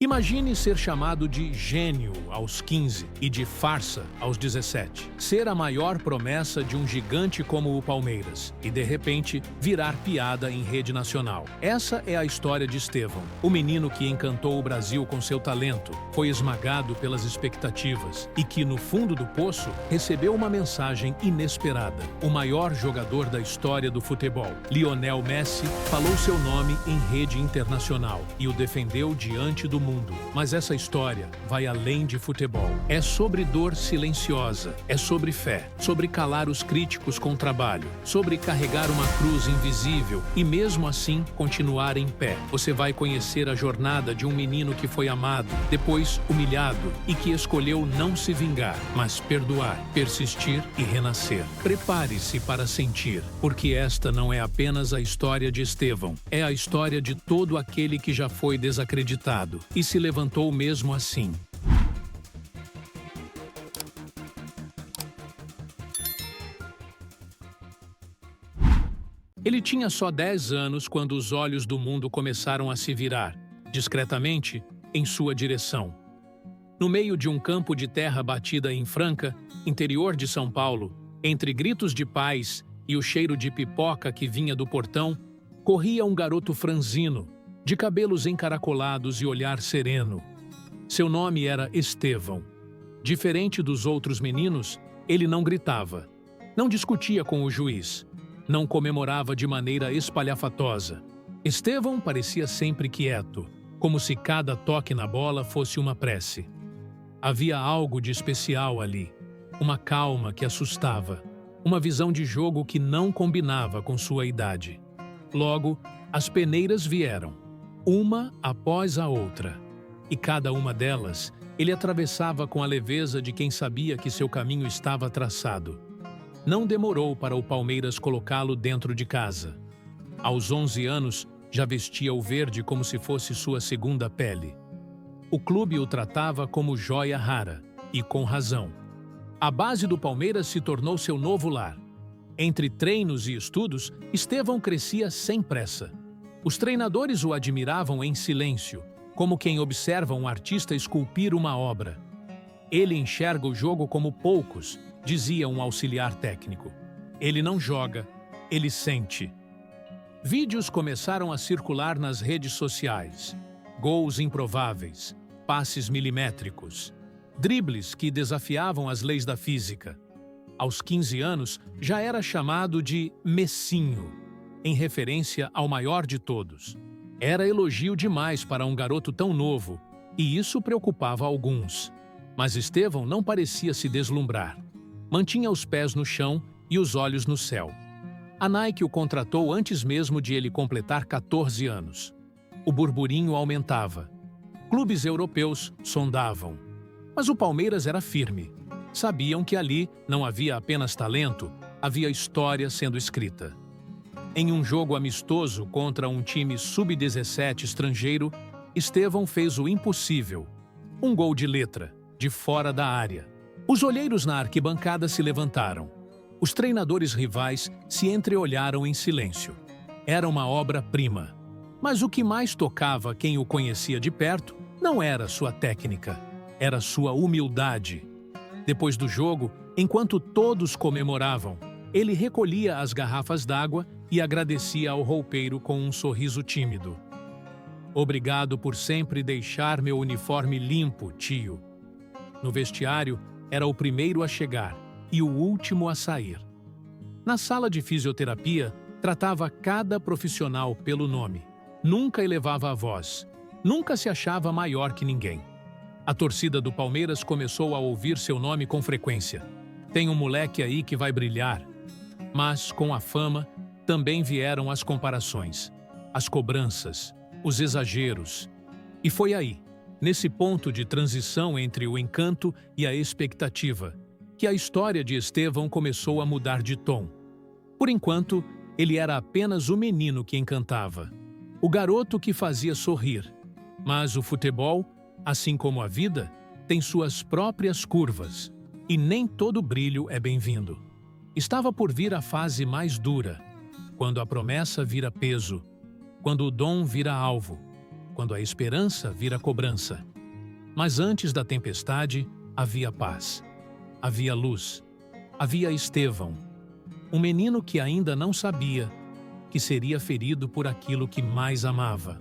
Imagine ser chamado de gênio aos 15 e de farsa aos 17. Ser a maior promessa de um gigante como o Palmeiras e, de repente, virar piada em rede nacional. Essa é a história de Estevão, o menino que encantou o Brasil com seu talento, foi esmagado pelas expectativas e que, no fundo do poço, recebeu uma mensagem inesperada. O maior jogador da história do futebol, Lionel Messi, falou seu nome em rede internacional e o defendeu diante do mundo. Mas essa história vai além de futebol. É sobre dor silenciosa, é sobre fé, sobre calar os críticos com trabalho, sobre carregar uma cruz invisível e mesmo assim continuar em pé. Você vai conhecer a jornada de um menino que foi amado, depois humilhado e que escolheu não se vingar, mas perdoar, persistir e renascer. Prepare-se para sentir, porque esta não é apenas a história de Estevão, é a história de todo aquele que já foi desacreditado e se levantou mesmo assim. Ele tinha só 10 anos quando os olhos do mundo começaram a se virar, discretamente, em sua direção. No meio de um campo de terra batida em Franca, interior de São Paulo, entre gritos de paz e o cheiro de pipoca que vinha do portão, corria um garoto franzino, de cabelos encaracolados e olhar sereno. Seu nome era Estevão. Diferente dos outros meninos, ele não gritava, não discutia com o juiz, não comemorava de maneira espalhafatosa. Estevão parecia sempre quieto, como se cada toque na bola fosse uma prece. Havia algo de especial ali, uma calma que assustava, uma visão de jogo que não combinava com sua idade. Logo, as peneiras vieram, uma após a outra, e cada uma delas ele atravessava com a leveza de quem sabia que seu caminho estava traçado. Não demorou para o Palmeiras colocá-lo dentro de casa. Aos 11 anos, já vestia o verde como se fosse sua segunda pele. O clube o tratava como joia rara, e com razão. A base do Palmeiras se tornou seu novo lar. Entre treinos e estudos, Estevão crescia sem pressa. Os treinadores o admiravam em silêncio, como quem observa um artista esculpir uma obra. Ele enxerga o jogo como poucos, dizia um auxiliar técnico. Ele não joga, ele sente. Vídeos começaram a circular nas redes sociais. Gols improváveis, passes milimétricos, dribles que desafiavam as leis da física. Aos 15 anos, já era chamado de Messinho, em referência ao maior de todos. Era elogio demais para um garoto tão novo, e isso preocupava alguns. Mas Estevão não parecia se deslumbrar. Mantinha os pés no chão e os olhos no céu. A Nike o contratou antes mesmo de ele completar 14 anos. O burburinho aumentava. Clubes europeus sondavam. Mas o Palmeiras era firme. Sabiam que ali não havia apenas talento, havia história sendo escrita. Em um jogo amistoso contra um time sub-17 estrangeiro, Estevão fez o impossível. Um gol de letra, de fora da área. Os olheiros na arquibancada se levantaram. Os treinadores rivais se entreolharam em silêncio. Era uma obra-prima. Mas o que mais tocava quem o conhecia de perto não era sua técnica, era sua humildade. Depois do jogo, enquanto todos comemoravam, ele recolhia as garrafas d'água e agradecia ao roupeiro com um sorriso tímido. Obrigado por sempre deixar meu uniforme limpo, tio. No vestiário, era o primeiro a chegar e o último a sair. Na sala de fisioterapia, tratava cada profissional pelo nome. Nunca elevava a voz. Nunca se achava maior que ninguém. A torcida do Palmeiras começou a ouvir seu nome com frequência. Tem um moleque aí que vai brilhar. Mas, com a fama, também vieram as comparações, as cobranças, os exageros. E foi aí, nesse ponto de transição entre o encanto e a expectativa, que a história de Estevão começou a mudar de tom. Por enquanto, ele era apenas o menino que encantava, o garoto que fazia sorrir. Mas o futebol, assim como a vida, tem suas próprias curvas, e nem todo brilho é bem-vindo. Estava por vir a fase mais dura, quando a promessa vira peso, quando o dom vira alvo, quando a esperança vira cobrança. Mas antes da tempestade, havia paz. Havia luz. Havia Estevão, um menino que ainda não sabia que seria ferido por aquilo que mais amava.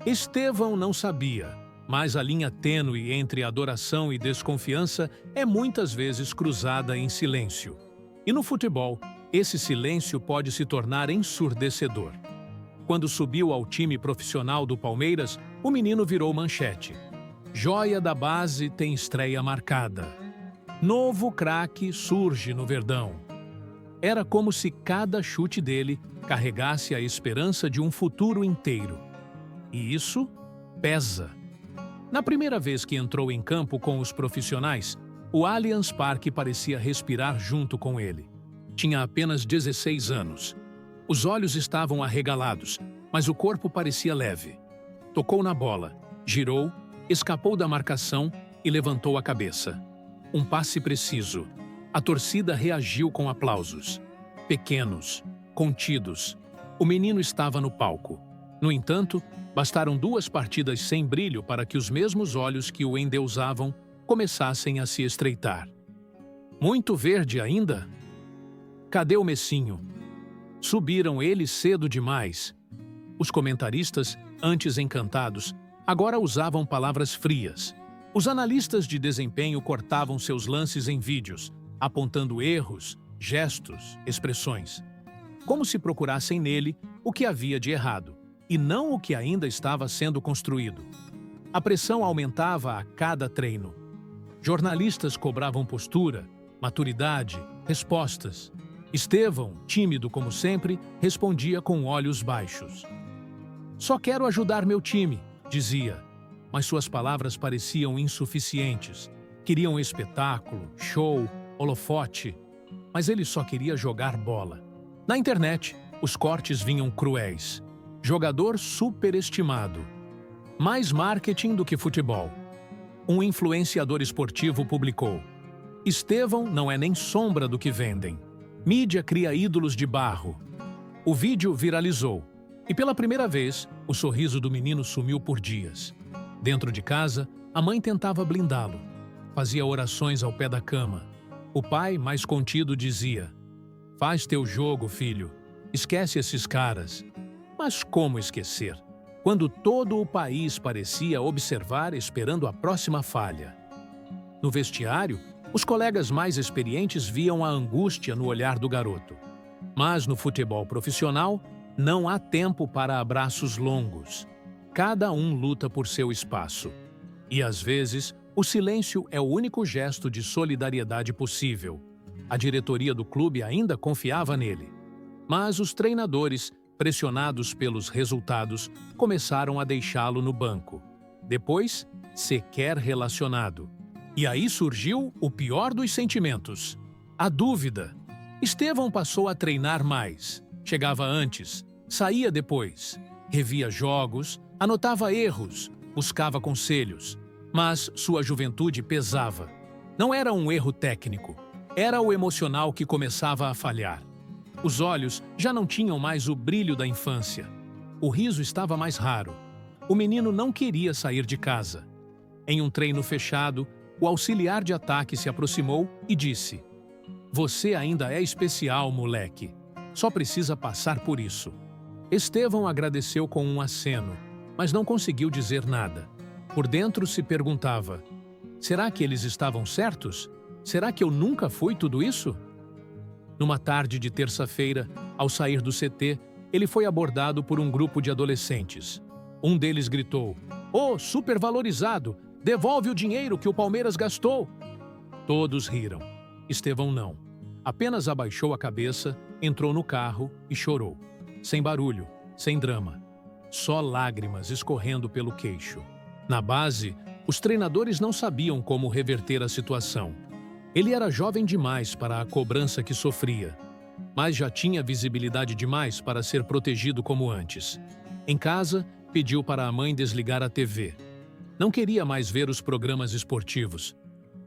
Estevão não sabia, mas a linha tênue entre adoração e desconfiança é muitas vezes cruzada em silêncio. E no futebol, esse silêncio pode se tornar ensurdecedor. Quando subiu ao time profissional do Palmeiras, o menino virou manchete. Joia da base tem estreia marcada. Novo craque surge no Verdão. Era como se cada chute dele carregasse a esperança de um futuro inteiro. E isso pesa. Na primeira vez que entrou em campo com os profissionais, o Allianz Parque parecia respirar junto com ele. Tinha apenas 16 anos. Os olhos estavam arregalados, mas o corpo parecia leve. Tocou na bola, girou, escapou da marcação e levantou a cabeça. Um passe preciso. A torcida reagiu com aplausos. Pequenos, contidos. O menino estava no palco. No entanto, bastaram 2 partidas sem brilho para que os mesmos olhos que o endeusavam começassem a se estreitar. Muito verde ainda? Cadê o Messinho? Subiram ele cedo demais. Os comentaristas, antes encantados, agora usavam palavras frias. Os analistas de desempenho cortavam seus lances em vídeos, apontando erros, gestos, expressões. Como se procurassem nele o que havia de errado, e não o que ainda estava sendo construído. A pressão aumentava a cada treino. Jornalistas cobravam postura, maturidade, respostas. Estevão, tímido como sempre, respondia com olhos baixos. Só quero ajudar meu time, dizia, mas suas palavras pareciam insuficientes. Queriam espetáculo, show, holofote, mas ele só queria jogar bola. Na internet, os cortes vinham cruéis. Jogador superestimado. Mais marketing do que futebol. Um influenciador esportivo publicou: Estevão não é nem sombra do que vendem. Mídia cria ídolos de barro. O vídeo viralizou. E pela primeira vez, o sorriso do menino sumiu por dias. Dentro de casa, a mãe tentava blindá-lo. Fazia orações ao pé da cama. O pai, mais contido, dizia: faz teu jogo, filho. Esquece esses caras. Mas como esquecer? Quando todo o país parecia observar esperando a próxima falha. No vestiário, os colegas mais experientes viam a angústia no olhar do garoto. Mas no futebol profissional, não há tempo para abraços longos. Cada um luta por seu espaço. E às vezes, o silêncio é o único gesto de solidariedade possível. A diretoria do clube ainda confiava nele. Mas os treinadores, pressionados pelos resultados, começaram a deixá-lo no banco. Depois, sequer relacionado. E aí surgiu o pior dos sentimentos: a dúvida. Estevão passou a treinar mais. Chegava antes, saía depois. Revia jogos, anotava erros, buscava conselhos. Mas sua juventude pesava. Não era um erro técnico. Era o emocional que começava a falhar. Os olhos já não tinham mais o brilho da infância. O riso estava mais raro. O menino não queria sair de casa. Em um treino fechado, o auxiliar de ataque se aproximou e disse: você ainda é especial, moleque. Só precisa passar por isso. Estevão agradeceu com um aceno, mas não conseguiu dizer nada. Por dentro se perguntava: será que eles estavam certos? Será que eu nunca fui tudo isso? Numa tarde de terça-feira, ao sair do CT, ele foi abordado por um grupo de adolescentes. Um deles gritou: "Ô, supervalorizado! Devolve o dinheiro que o Palmeiras gastou!" Todos riram. Estevão não. Apenas abaixou a cabeça, entrou no carro e chorou. Sem barulho, sem drama. Só lágrimas escorrendo pelo queixo. Na base, os treinadores não sabiam como reverter a situação. Ele era jovem demais para a cobrança que sofria, mas já tinha visibilidade demais para ser protegido como antes. Em casa, pediu para a mãe desligar a TV. Não queria mais ver os programas esportivos.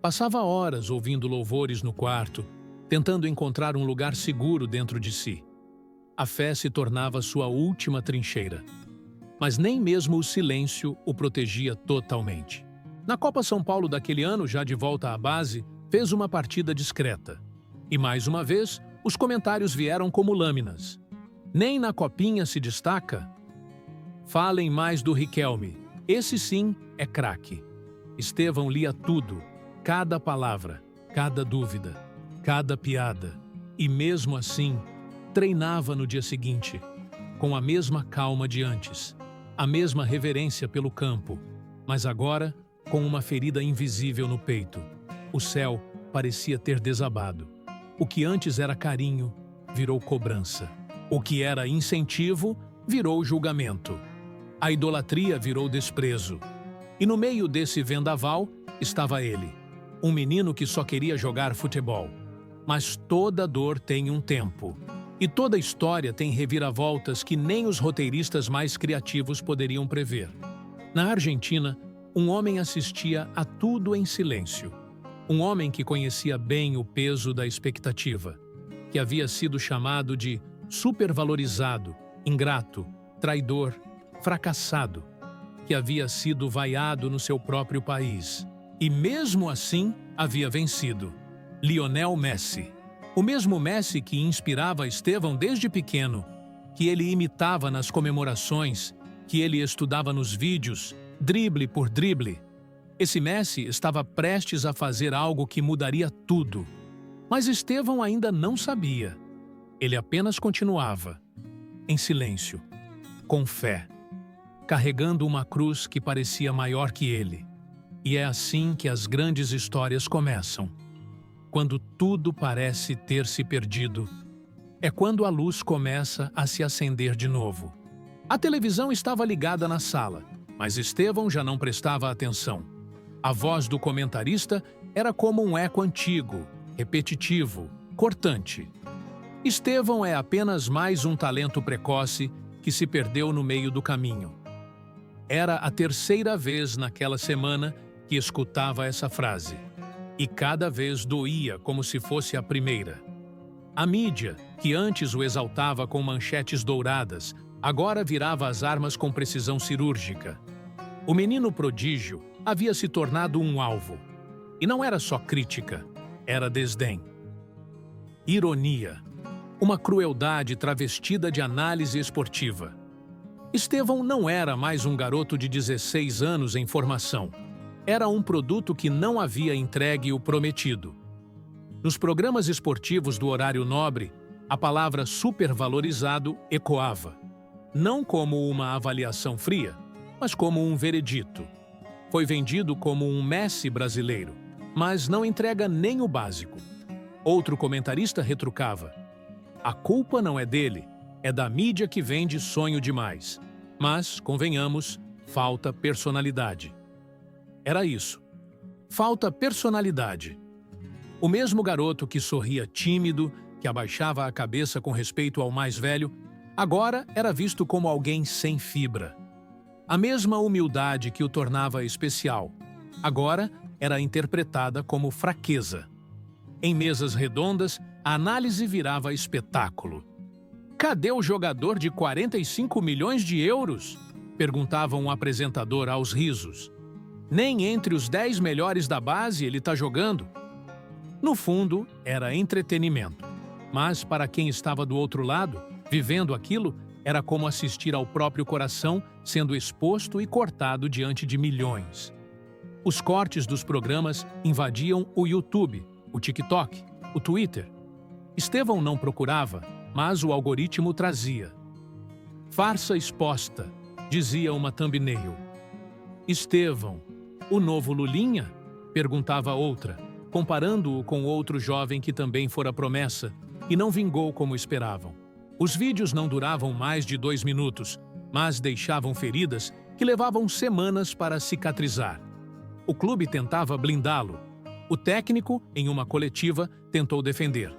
Passava horas ouvindo louvores no quarto, tentando encontrar um lugar seguro dentro de si. A fé se tornava sua última trincheira. mas nem mesmo o silêncio o protegia totalmente. Na Copa São Paulo daquele ano, já de volta à base, fez uma partida discreta. E mais uma vez, os comentários vieram como lâminas. Nem na copinha se destaca? Falem mais do Riquelme. Esse sim é craque. Estevão lia tudo, cada palavra, cada dúvida, cada piada. E mesmo assim, treinava no dia seguinte, com a mesma calma de antes, a mesma reverência pelo campo, mas agora com uma ferida invisível no peito. O céu parecia ter desabado. O que antes era carinho, virou cobrança. O que era incentivo, virou julgamento. A idolatria virou desprezo. E no meio desse vendaval estava ele, um menino que só queria jogar futebol. Mas toda dor tem um tempo. E toda história tem reviravoltas que nem os roteiristas mais criativos poderiam prever. Na Argentina, um homem assistia a tudo em silêncio. Um homem que conhecia bem o peso da expectativa, que havia sido chamado de supervalorizado, ingrato, traidor, fracassado, que havia sido vaiado no seu próprio país. E mesmo assim havia vencido. Lionel Messi. O mesmo Messi que inspirava Estevão desde pequeno, que ele imitava nas comemorações, que ele estudava nos vídeos, drible por drible. Esse Messi estava prestes a fazer algo que mudaria tudo. Mas Estevão ainda não sabia. Ele apenas continuava, em silêncio, com fé, carregando uma cruz que parecia maior que ele. E é assim que as grandes histórias começam. Quando tudo parece ter se perdido, é quando a luz começa a se acender de novo. A televisão estava ligada na sala, mas Estevão já não prestava atenção. A voz do comentarista era como um eco antigo, repetitivo, cortante. Estevão é apenas mais um talento precoce que se perdeu no meio do caminho. Era a terceira vez naquela semana que escutava essa frase. E cada vez doía como se fosse a primeira. A mídia, que antes o exaltava com manchetes douradas, agora virava as armas com precisão cirúrgica. O menino prodígio havia se tornado um alvo. E não era só crítica, era desdém. Ironia. Uma crueldade travestida de análise esportiva. Estevão não era mais um garoto de 16 anos em formação. Era um produto que não havia entregue o prometido. Nos programas esportivos do horário nobre, a palavra supervalorizado ecoava. Não como uma avaliação fria, mas como um veredito. Foi vendido como um Messi brasileiro, mas não entrega nem o básico. Outro comentarista retrucava. A culpa não é dele, é da mídia que vende sonho demais. Mas, convenhamos, falta personalidade. Era isso. Falta personalidade. O mesmo garoto que sorria tímido, que abaixava a cabeça com respeito ao mais velho, agora era visto como alguém sem fibra. A mesma humildade que o tornava especial, agora era interpretada como fraqueza. Em mesas redondas, a análise virava espetáculo. Cadê o jogador de 45 milhões de euros? Perguntava um apresentador aos risos. Nem entre os 10 melhores da base ele está jogando. No fundo, era entretenimento. Mas para quem estava do outro lado, vivendo aquilo, era como assistir ao próprio coração sendo exposto e cortado diante de milhões. Os cortes dos programas invadiam o YouTube, o TikTok, o Twitter. Estevão não procurava, mas o algoritmo trazia. Farsa exposta, dizia uma thumbnail. Estevão, o novo Lulinha? Perguntava outra, comparando-o com outro jovem que também fora promessa e não vingou como esperavam. Os vídeos não duravam mais de 2 minutos, mas deixavam feridas que levavam semanas para cicatrizar. O clube tentava blindá-lo. O técnico, em uma coletiva, tentou defender.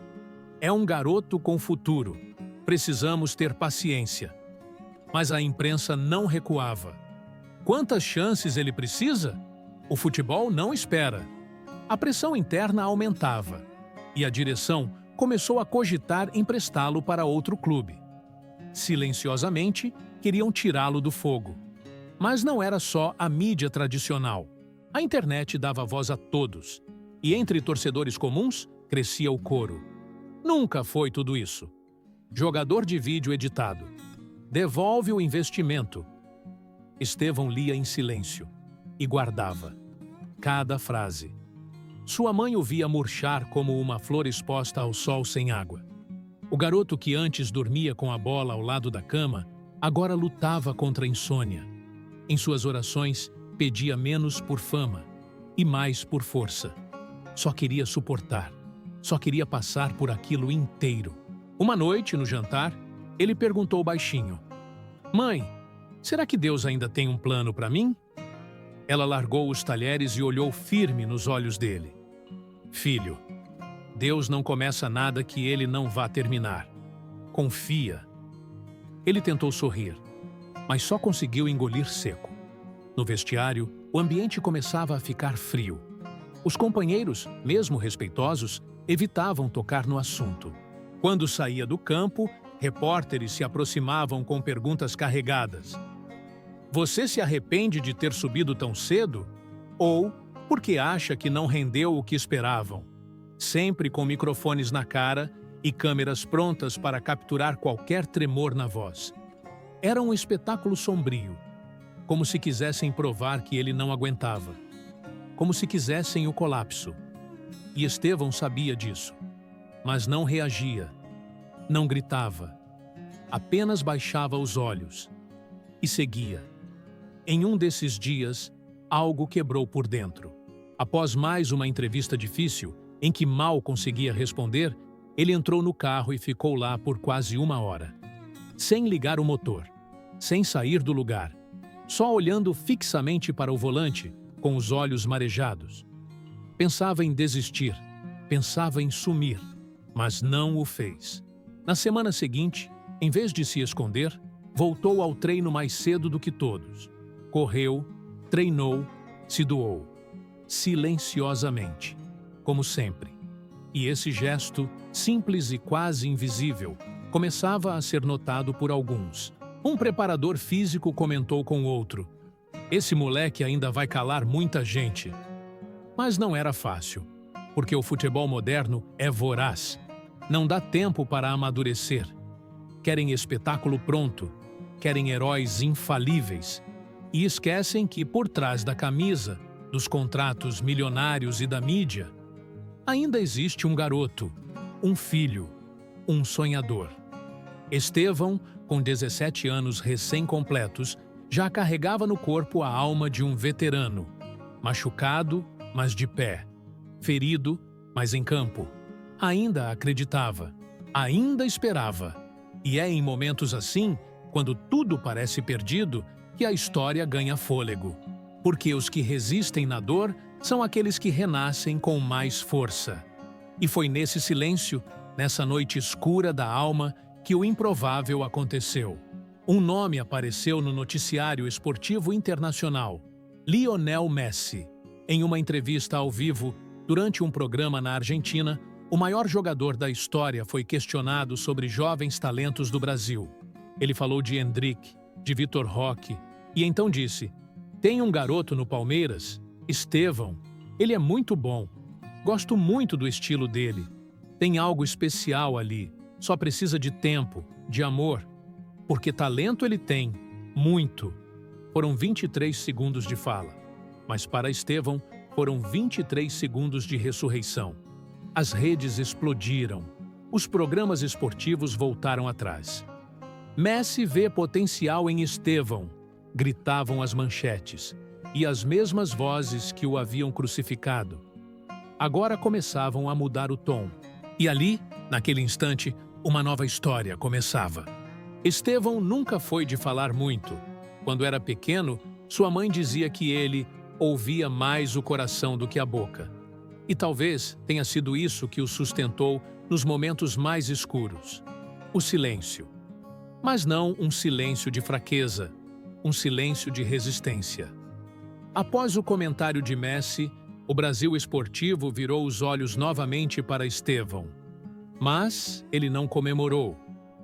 É um garoto com futuro. Precisamos ter paciência. Mas a imprensa não recuava. Quantas chances ele precisa? O futebol não espera. A pressão interna aumentava e a direção começou a cogitar emprestá-lo para outro clube. Silenciosamente, queriam tirá-lo do fogo. Mas não era só a mídia tradicional. A internet dava voz a todos. E entre torcedores comuns, crescia o coro. Nunca foi tudo isso. Jogador de vídeo editado. Devolve o investimento. Estevão lia em silêncio e guardava cada frase. Sua mãe o via murchar como uma flor exposta ao sol sem água. O garoto que antes dormia com a bola ao lado da cama, agora lutava contra a insônia. Em suas orações, pedia menos por fama e mais por força. Só queria suportar. Só queria passar por aquilo inteiro. Uma noite, no jantar, ele perguntou baixinho: "Mãe, será que Deus ainda tem um plano para mim?" Ela largou os talheres e olhou firme nos olhos dele. "Filho, Deus não começa nada que ele não vá terminar. Confia." Ele tentou sorrir, mas só conseguiu engolir seco. No vestiário, o ambiente começava a ficar frio. Os companheiros, mesmo respeitosos, evitavam tocar no assunto. Quando saía do campo, repórteres se aproximavam com perguntas carregadas. "Você se arrepende de ter subido tão cedo?" Ou "Porque acha que não rendeu o que esperavam?" Sempre com microfones na cara e câmeras prontas para capturar qualquer tremor na voz. Era um espetáculo sombrio, como se quisessem provar que ele não aguentava. Como se quisessem o colapso. E Estevão sabia disso. Mas não reagia. Não gritava. Apenas baixava os olhos. E seguia. Em um desses dias, algo quebrou por dentro. Após mais uma entrevista difícil, em que mal conseguia responder, ele entrou no carro e ficou lá por quase 1 hora. Sem ligar o motor. Sem sair do lugar. Só olhando fixamente para o volante, com os olhos marejados. Pensava em desistir. Pensava em sumir. Mas não o fez. Na semana seguinte, em vez de se esconder, voltou ao treino mais cedo do que todos. Correu, treinou, se doou. Silenciosamente. Como sempre. E esse gesto, simples e quase invisível, começava a ser notado por alguns. Um preparador físico comentou com outro: "Esse moleque ainda vai calar muita gente." Mas não era fácil, porque o futebol moderno é voraz. Não dá tempo para amadurecer. Querem espetáculo pronto, querem heróis infalíveis. E esquecem que, por trás da camisa, dos contratos milionários e da mídia, ainda existe um garoto, um filho, um sonhador. Estevão, com 17 anos recém-completos, já carregava no corpo a alma de um veterano, machucado, mas de pé, ferido, mas em campo. Ainda acreditava, ainda esperava. E é em momentos assim, quando tudo parece perdido, que a história ganha fôlego. Porque os que resistem na dor são aqueles que renascem com mais força. E foi nesse silêncio, nessa noite escura da alma, que o improvável aconteceu. Um nome apareceu no noticiário esportivo internacional: Lionel Messi. Em uma entrevista ao vivo, durante um programa na Argentina, o maior jogador da história foi questionado sobre jovens talentos do Brasil. Ele falou de Endrick, de Vitor Roque, e então disse: "Tem um garoto no Palmeiras, Estevão. Ele é muito bom. Gosto muito do estilo dele. Tem algo especial ali. Só precisa de tempo, de amor. Porque talento ele tem, muito." Foram 23 segundos de fala. Mas para Estevão, foram 23 segundos de ressurreição. As redes explodiram. Os programas esportivos voltaram atrás. "Messi vê potencial em Estevão", gritavam as manchetes, e as mesmas vozes que o haviam crucificado. Agora começavam a mudar o tom. E ali, naquele instante, uma nova história começava. Estevão nunca foi de falar muito. Quando era pequeno, sua mãe dizia que ele ouvia mais o coração do que a boca. E talvez tenha sido isso que o sustentou nos momentos mais escuros. O silêncio. Mas não um silêncio de fraqueza, um silêncio de resistência. Após o comentário de Messi, o Brasil esportivo virou os olhos novamente para Estevão. Mas ele não comemorou,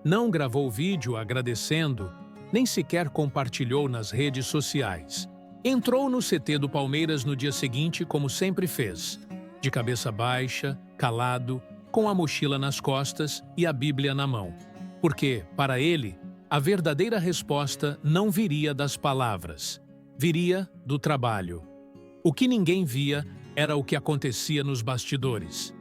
não gravou vídeo agradecendo, Nem sequer compartilhou nas redes sociais. Entrou no CT do Palmeiras no dia seguinte, como sempre fez, de cabeça baixa, calado, com a mochila nas costas e a Bíblia na mão. Porque, para ele, a verdadeira resposta não viria das palavras, viria do trabalho. O que ninguém via era o que acontecia nos bastidores.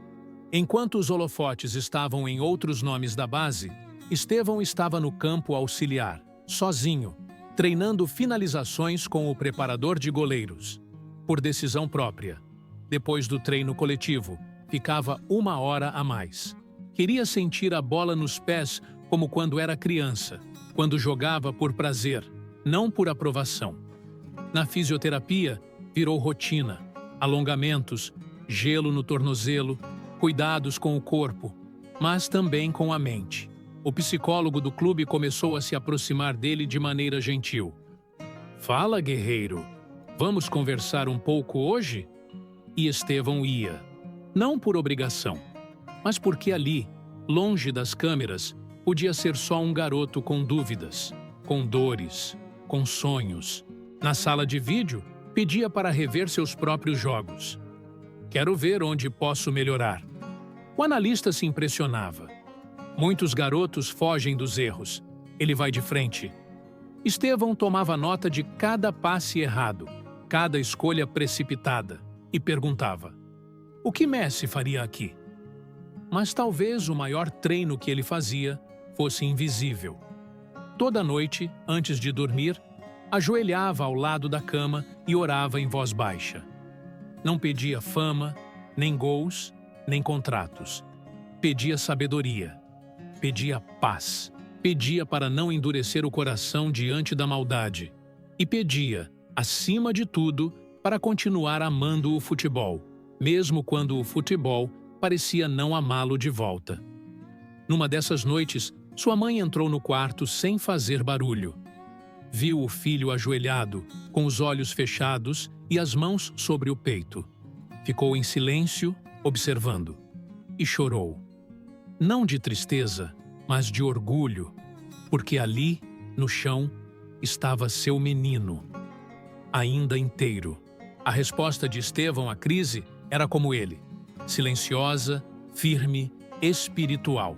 Enquanto os holofotes estavam em outros nomes da base, Estevão estava no campo auxiliar, sozinho, treinando finalizações com o preparador de goleiros. Por decisão própria. Depois do treino coletivo, ficava 1 hora a mais. Queria sentir a bola nos pés como quando era criança, quando jogava por prazer, não por aprovação. Na fisioterapia, virou rotina, alongamentos, gelo no tornozelo, cuidados com o corpo, mas também com a mente. O psicólogo do clube começou a se aproximar dele de maneira gentil. "Fala, guerreiro, vamos conversar um pouco hoje?" E Estevão ia. Não por obrigação, mas porque ali, longe das câmeras, podia ser só um garoto com dúvidas, com dores, com sonhos. Na sala de vídeo, pedia para rever seus próprios jogos. "Quero ver onde posso melhorar." O analista se impressionava. Muitos garotos fogem dos erros. Ele vai de frente. Estevão tomava nota de cada passe errado, cada escolha precipitada, e perguntava: o que Messi faria aqui? Mas talvez o maior treino que ele fazia fosse invisível. Toda noite, antes de dormir, ajoelhava ao lado da cama e orava em voz baixa. Não pedia fama, nem gols, nem contratos. Pedia sabedoria. Pedia paz. Pedia para não endurecer o coração diante da maldade. E pedia, acima de tudo, para continuar amando o futebol, mesmo quando o futebol parecia não amá-lo de volta. Numa dessas noites, sua mãe entrou no quarto sem fazer barulho. Viu o filho ajoelhado, com os olhos fechados e as mãos sobre o peito. Ficou em silêncio, observando. E chorou. Não de tristeza, mas de orgulho, porque ali, no chão, estava seu menino, ainda inteiro. A resposta de Estevão à crise era como ele, silenciosa, firme, espiritual.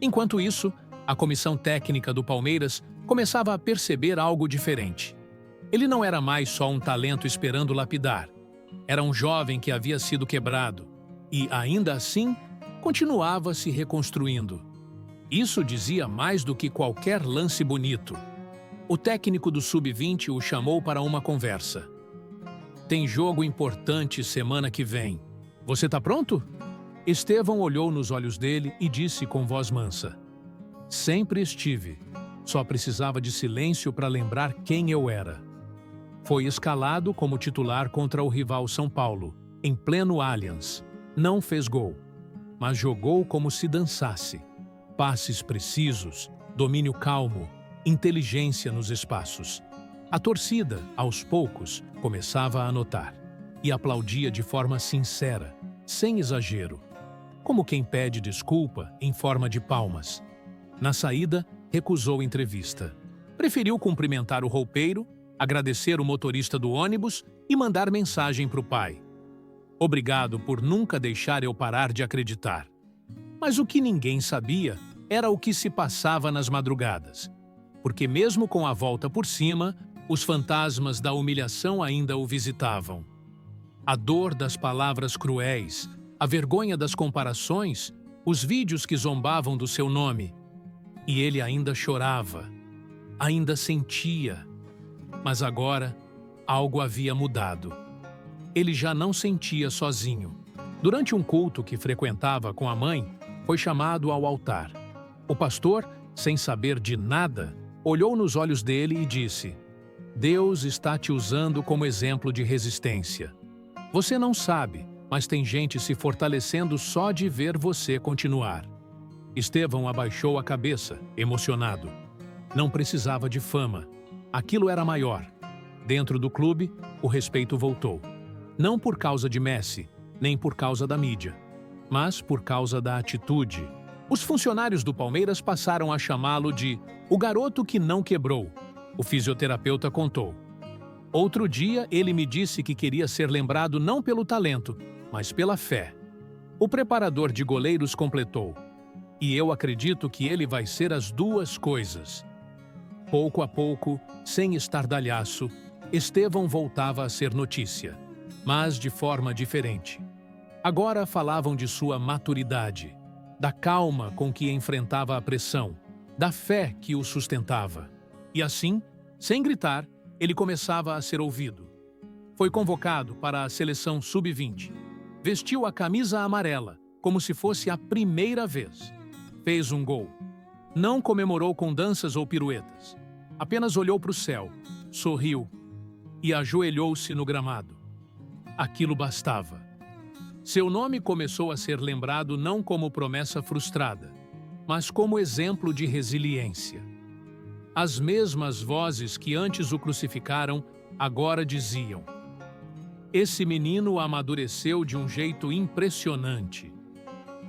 Enquanto isso, a comissão técnica do Palmeiras começava a perceber algo diferente. Ele não era mais só um talento esperando lapidar. Era um jovem que havia sido quebrado e, ainda assim, continuava se reconstruindo. Isso dizia mais do que qualquer lance bonito. O técnico do Sub-20 o chamou para uma conversa. "Tem jogo importante semana que vem. Você tá pronto?" Estevão olhou nos olhos dele e disse com voz mansa: "Sempre estive. Só precisava de silêncio para lembrar quem eu era." Foi escalado como titular contra o rival São Paulo, em pleno Allianz. Não fez gol, mas jogou como se dançasse. Passes precisos, domínio calmo, inteligência nos espaços. A torcida, aos poucos, começava a notar e aplaudia de forma sincera, sem exagero, como quem pede desculpa em forma de palmas. Na saída, recusou entrevista. Preferiu cumprimentar o roupeiro, agradecer o motorista do ônibus e mandar mensagem para o pai. "Obrigado por nunca deixar eu parar de acreditar." Mas o que ninguém sabia era o que se passava nas madrugadas. Porque mesmo com a volta por cima, os fantasmas da humilhação ainda o visitavam. A dor das palavras cruéis, a vergonha das comparações, os vídeos que zombavam do seu nome. E ele ainda chorava, ainda sentia. Mas agora, algo havia mudado. Ele já não sentia sozinho. Durante um culto que frequentava com a mãe, foi chamado ao altar. O pastor, sem saber de nada, olhou nos olhos dele e disse: "Deus está te usando como exemplo de resistência. Você não sabe, mas tem gente se fortalecendo só de ver você continuar." Estevão abaixou a cabeça, emocionado. Não precisava de fama. Aquilo era maior. Dentro do clube, o respeito voltou. Não por causa de Messi, nem por causa da mídia, mas por causa da atitude. Os funcionários do Palmeiras passaram a chamá-lo de "o garoto que não quebrou", O fisioterapeuta contou. Outro dia, ele me disse que queria ser lembrado não pelo talento, mas pela fé. O preparador de goleiros completou. E eu acredito que ele vai ser as duas coisas. Pouco a pouco, sem estardalhaço, Estevão voltava a ser notícia, mas de forma diferente. Agora falavam de sua maturidade, da calma com que enfrentava a pressão, da fé que o sustentava. E assim, sem gritar, ele começava a ser ouvido. Foi convocado para a seleção sub-20. Vestiu a camisa amarela, como se fosse a primeira vez. Fez um gol. Não comemorou com danças ou piruetas. Apenas olhou para o céu, sorriu e ajoelhou-se no gramado. Aquilo bastava. Seu nome começou a ser lembrado não como promessa frustrada, mas como exemplo de resiliência. As mesmas vozes que antes o crucificaram agora diziam: esse menino amadureceu de um jeito impressionante.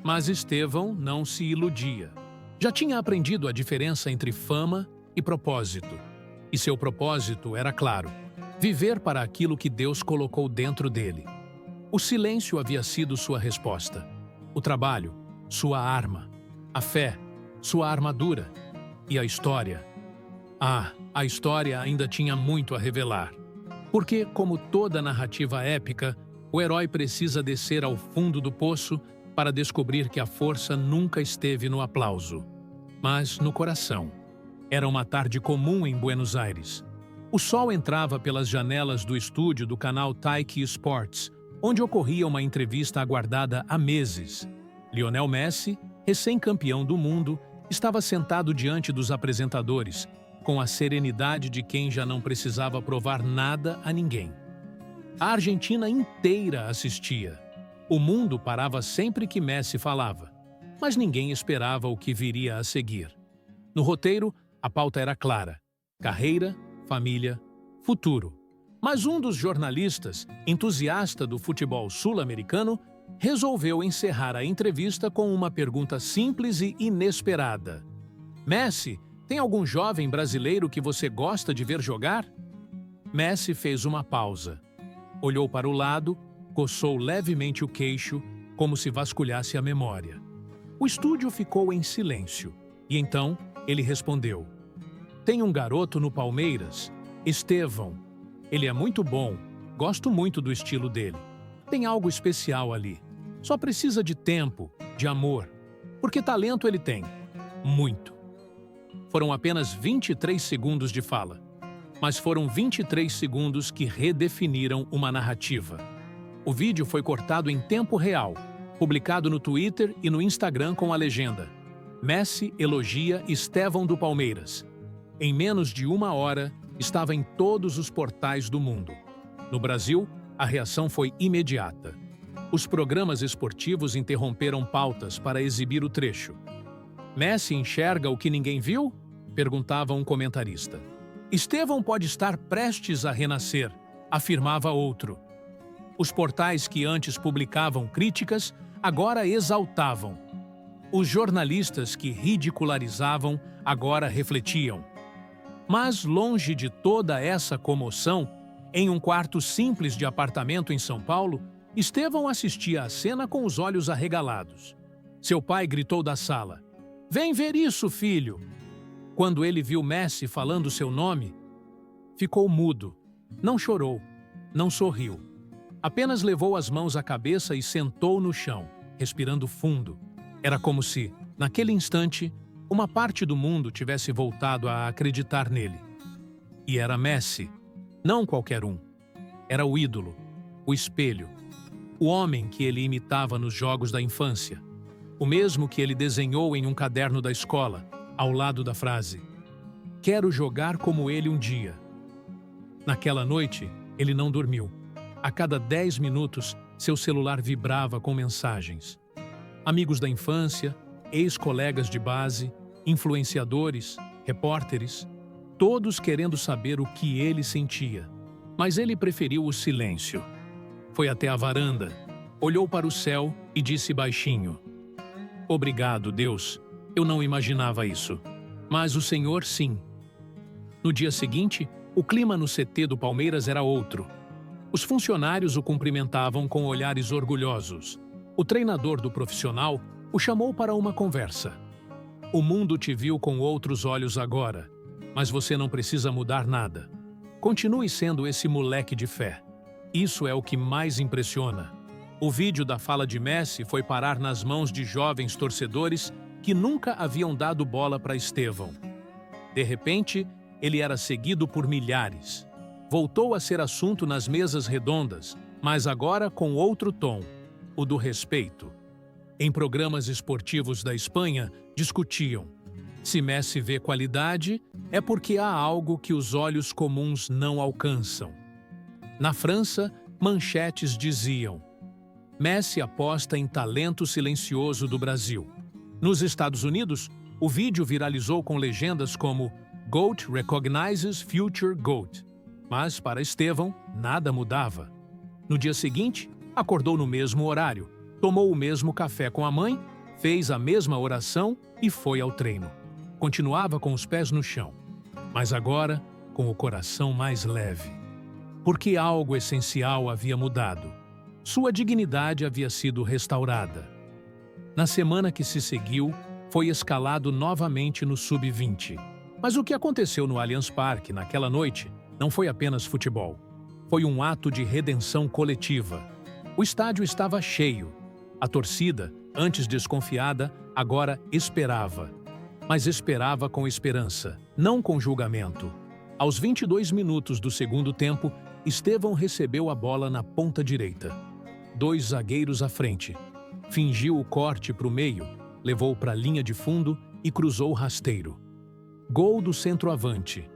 Mas Estevão não se iludia. Já tinha aprendido a diferença entre fama e propósito. E seu propósito era claro: viver para aquilo que Deus colocou dentro dele. O silêncio havia sido sua resposta. O trabalho, sua arma. A fé, sua armadura. E a história? A história ainda tinha muito a revelar. Porque, como toda narrativa épica, o herói precisa descer ao fundo do poço para descobrir que a força nunca esteve no aplauso, mas no coração. Era uma tarde comum em Buenos Aires. O sol entrava pelas janelas do estúdio do canal Taiki Sports, onde ocorria uma entrevista aguardada há meses. Lionel Messi, recém-campeão do mundo, estava sentado diante dos apresentadores, com a serenidade de quem já não precisava provar nada a ninguém. A Argentina inteira assistia. O mundo parava sempre que Messi falava, mas ninguém esperava o que viria a seguir. No roteiro, a pauta era clara: carreira, família, futuro. Mas um dos jornalistas, entusiasta do futebol sul-americano, resolveu encerrar a entrevista com uma pergunta simples e inesperada. Messi, tem algum jovem brasileiro que você gosta de ver jogar? Messi fez uma pausa. Olhou para o lado, coçou levemente o queixo, como se vasculhasse a memória. O estúdio ficou em silêncio, e então ele respondeu: tem um garoto no Palmeiras, Estevão. Ele é muito bom, gosto muito do estilo dele. Tem algo especial ali. Só precisa de tempo, de amor. Porque talento ele tem. Muito. Foram apenas 23 segundos de fala. Mas foram 23 segundos que redefiniram uma narrativa. O vídeo foi cortado em tempo real, publicado no Twitter e no Instagram com a legenda: Messi elogia Estevão do Palmeiras. Em menos de uma hora, estava em todos os portais do mundo. No Brasil, a reação foi imediata. Os programas esportivos interromperam pautas para exibir o trecho. Messi enxerga o que ninguém viu? Perguntava um comentarista. Estevão pode estar prestes a renascer, afirmava outro. Os portais que antes publicavam críticas, agora exaltavam. Os jornalistas que ridicularizavam, agora refletiam. Mas, longe de toda essa comoção, em um quarto simples de apartamento em São Paulo, Estevão assistia à cena com os olhos arregalados. Seu pai gritou da sala: "Vem ver isso, filho!" Quando ele viu Messi falando seu nome, ficou mudo. Não chorou, não sorriu. Apenas levou as mãos à cabeça e sentou no chão, respirando fundo. Era como se, naquele instante, uma parte do mundo tivesse voltado a acreditar nele. E era Messi, não qualquer um. Era o ídolo, o espelho, o homem que ele imitava nos jogos da infância, o mesmo que ele desenhou em um caderno da escola, ao lado da frase: "Quero jogar como ele um dia." Naquela noite, ele não dormiu. A cada 10 minutos, seu celular vibrava com mensagens. Amigos da infância, ex-colegas de base, influenciadores, repórteres, todos querendo saber o que ele sentia. Mas ele preferiu o silêncio. Foi até a varanda, olhou para o céu e disse baixinho: "Obrigado, Deus. Eu não imaginava isso. Mas o Senhor, sim." No dia seguinte, o clima no CT do Palmeiras era outro. Os funcionários o cumprimentavam com olhares orgulhosos. O treinador do profissional o chamou para uma conversa. O mundo te viu com outros olhos agora, mas você não precisa mudar nada. Continue sendo esse moleque de fé. Isso é o que mais impressiona. O vídeo da fala de Messi foi parar nas mãos de jovens torcedores que nunca haviam dado bola para Estevão. De repente, ele era seguido por milhares. Voltou a ser assunto nas mesas redondas, mas agora com outro tom, o do respeito. Em programas esportivos da Espanha, discutiam: se Messi vê qualidade, é porque há algo que os olhos comuns não alcançam. Na França, manchetes diziam: Messi aposta em talento silencioso do Brasil. Nos Estados Unidos, o vídeo viralizou com legendas como GOAT recognizes future GOAT. Mas, para Estevão, nada mudava. No dia seguinte, acordou no mesmo horário, tomou o mesmo café com a mãe, fez a mesma oração e foi ao treino. Continuava com os pés no chão, mas agora com o coração mais leve. Porque algo essencial havia mudado. Sua dignidade havia sido restaurada. Na semana que se seguiu, foi escalado novamente no Sub-20. Mas o que aconteceu no Allianz Parque naquela noite não foi apenas futebol. Foi um ato de redenção coletiva. O estádio estava cheio. A torcida, antes desconfiada, agora esperava. Mas esperava com esperança, não com julgamento. Aos 22 minutos do segundo tempo, Estevão recebeu a bola na ponta direita. 2 zagueiros à frente. Fingiu o corte para o meio, levou para a linha de fundo e cruzou rasteiro. Gol do centroavante.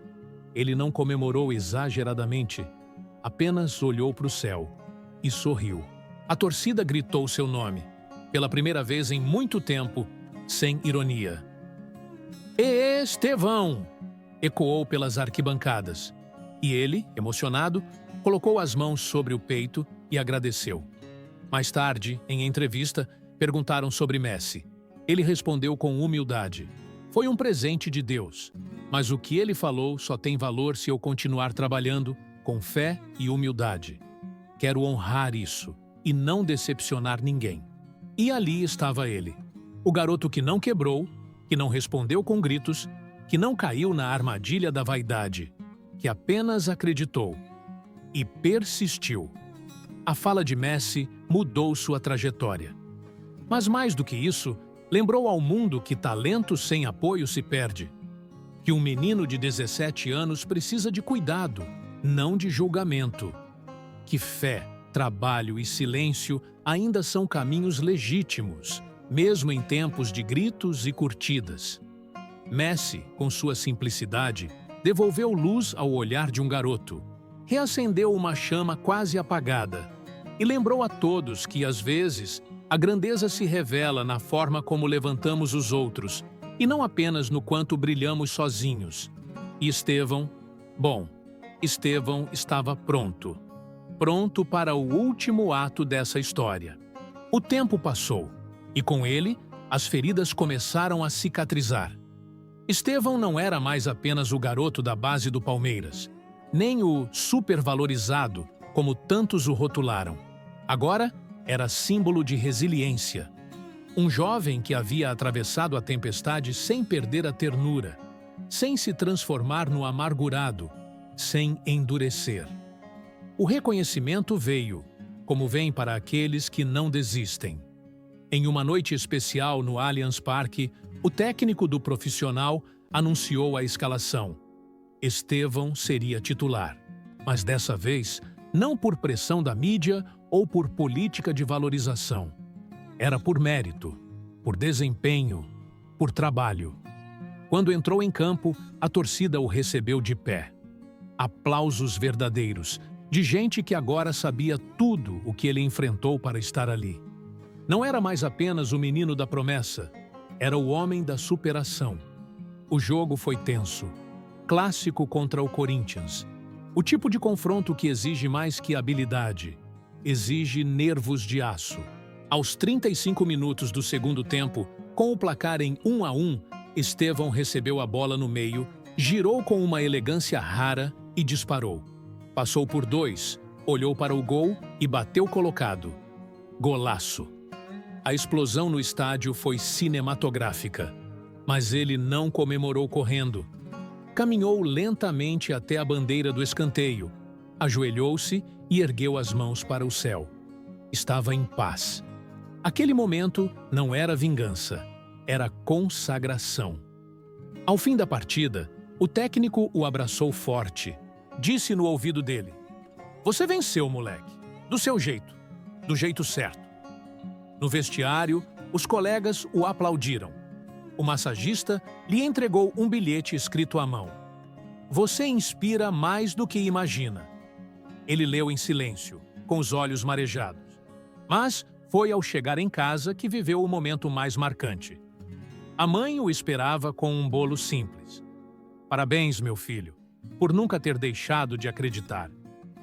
Ele não comemorou exageradamente, apenas olhou para o céu e sorriu. A torcida gritou seu nome, pela primeira vez em muito tempo, sem ironia. Estevão! Ecoou pelas arquibancadas. E ele, emocionado, colocou as mãos sobre o peito e agradeceu. Mais tarde, em entrevista, perguntaram sobre Messi. Ele respondeu com humildade. Foi um presente de Deus, mas o que ele falou só tem valor se eu continuar trabalhando com fé e humildade. Quero honrar isso e não decepcionar ninguém. E ali estava ele, o garoto que não quebrou, que não respondeu com gritos, que não caiu na armadilha da vaidade, que apenas acreditou e persistiu. A fala de Messi mudou sua trajetória. Mas mais do que isso, lembrou ao mundo que talento sem apoio se perde. Que um menino de 17 anos precisa de cuidado, não de julgamento. Que fé, trabalho e silêncio ainda são caminhos legítimos, mesmo em tempos de gritos e curtidas. Messi, com sua simplicidade, devolveu luz ao olhar de um garoto. Reacendeu uma chama quase apagada e lembrou a todos que, às vezes, a grandeza se revela na forma como levantamos os outros, e não apenas no quanto brilhamos sozinhos. E Estevão estava pronto. Pronto para o último ato dessa história. O tempo passou, e com ele, as feridas começaram a cicatrizar. Estevão não era mais apenas o garoto da base do Palmeiras, nem o supervalorizado, como tantos o rotularam. Agora, era símbolo de resiliência. Um jovem que havia atravessado a tempestade sem perder a ternura, sem se transformar no amargurado, sem endurecer. O reconhecimento veio, como vem para aqueles que não desistem. Em uma noite especial no Allianz Parque, o técnico do profissional anunciou a escalação. Estevão seria titular, mas dessa vez, não por pressão da mídia ou por política de valorização. Era por mérito, por desempenho, por trabalho. Quando entrou em campo, a torcida o recebeu de pé. Aplausos verdadeiros, de gente que agora sabia tudo o que ele enfrentou para estar ali. Não era mais apenas o menino da promessa, era o homem da superação. O jogo foi tenso, clássico contra o Corinthians. O tipo de confronto que exige mais que habilidade, exige nervos de aço. Aos 35 minutos do segundo tempo, com o placar em 1-1, Estevão recebeu a bola no meio Girou com uma elegância rara e disparou. Passou por dois, olhou para o gol e bateu colocado. Golaço! A explosão no estádio foi cinematográfica, mas ele não comemorou correndo. Caminhou lentamente até a bandeira do escanteio, ajoelhou-se e ergueu as mãos para o céu. Estava em paz. Aquele momento não era vingança, era consagração. Ao fim da partida, o técnico o abraçou forte. Disse no ouvido dele: "Você venceu, moleque. Do seu jeito. Do jeito certo." No vestiário, os colegas o aplaudiram. O massagista lhe entregou um bilhete escrito à mão. "Você inspira mais do que imagina." Ele leu em silêncio, com os olhos marejados. Mas foi ao chegar em casa que viveu o momento mais marcante. A mãe o esperava com um bolo simples. "Parabéns, meu filho, por nunca ter deixado de acreditar."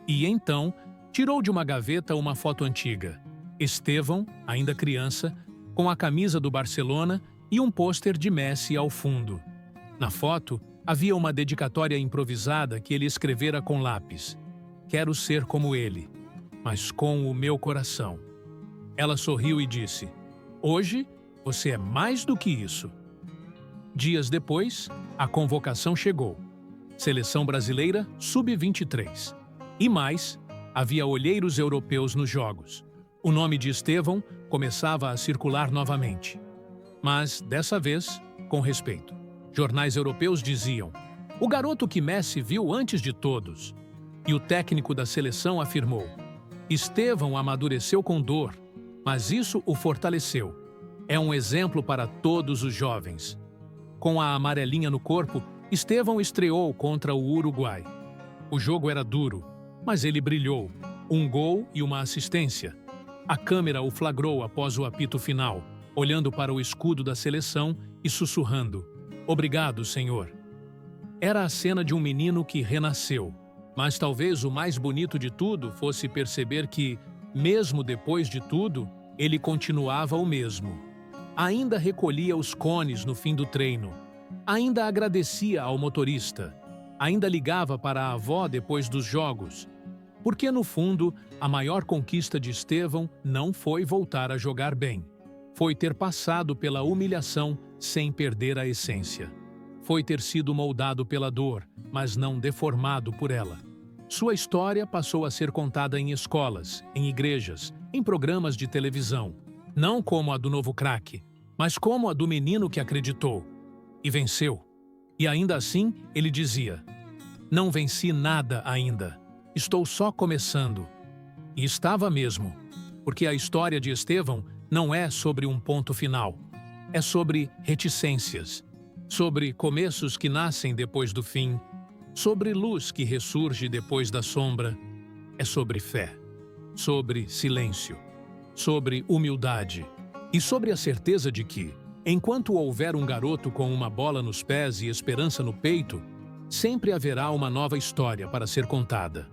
E então, tirou de uma gaveta uma foto antiga. Estevão, ainda criança, com a camisa do Barcelona e um pôster de Messi ao fundo. Na foto, havia uma dedicatória improvisada que ele escrevera com lápis. "Quero ser como ele, mas com o meu coração." Ela sorriu e disse: "Hoje, você é mais do que isso." Dias depois, a convocação chegou. Seleção brasileira sub-23. E mais, havia olheiros europeus nos jogos. O nome de Estevão começava a circular novamente. Mas, dessa vez, com respeito. Jornais europeus diziam: "O garoto que Messi viu antes de todos." E o técnico da seleção afirmou: "Estevão amadureceu com dor, mas isso o fortaleceu. É um exemplo para todos os jovens." Com a amarelinha no corpo, Estevão estreou contra o Uruguai. O jogo era duro, mas ele brilhou. Um gol e uma assistência. A câmera o flagrou após o apito final, olhando para o escudo da seleção e sussurrando: "Obrigado, Senhor." Era a cena de um menino que renasceu. Mas talvez o mais bonito de tudo fosse perceber que, mesmo depois de tudo, ele continuava o mesmo. Ainda recolhia os cones no fim do treino. Ainda agradecia ao motorista. Ainda ligava para a avó depois dos jogos. Porque, no fundo, a maior conquista de Estevão não foi voltar a jogar bem. Foi ter passado pela humilhação sem perder a essência. Foi ter sido moldado pela dor, mas não deformado por ela. Sua história passou a ser contada em escolas, em igrejas, em programas de televisão. Não como a do novo craque, mas como a do menino que acreditou. E venceu. E ainda assim, ele dizia: "Não venci nada ainda. Estou só começando." E estava mesmo, porque a história de Estevão não é sobre um ponto final. É sobre reticências, sobre começos que nascem depois do fim, sobre luz que ressurge depois da sombra. É sobre fé, sobre silêncio, sobre humildade e sobre a certeza de que, enquanto houver um garoto com uma bola nos pés e esperança no peito, sempre haverá uma nova história para ser contada.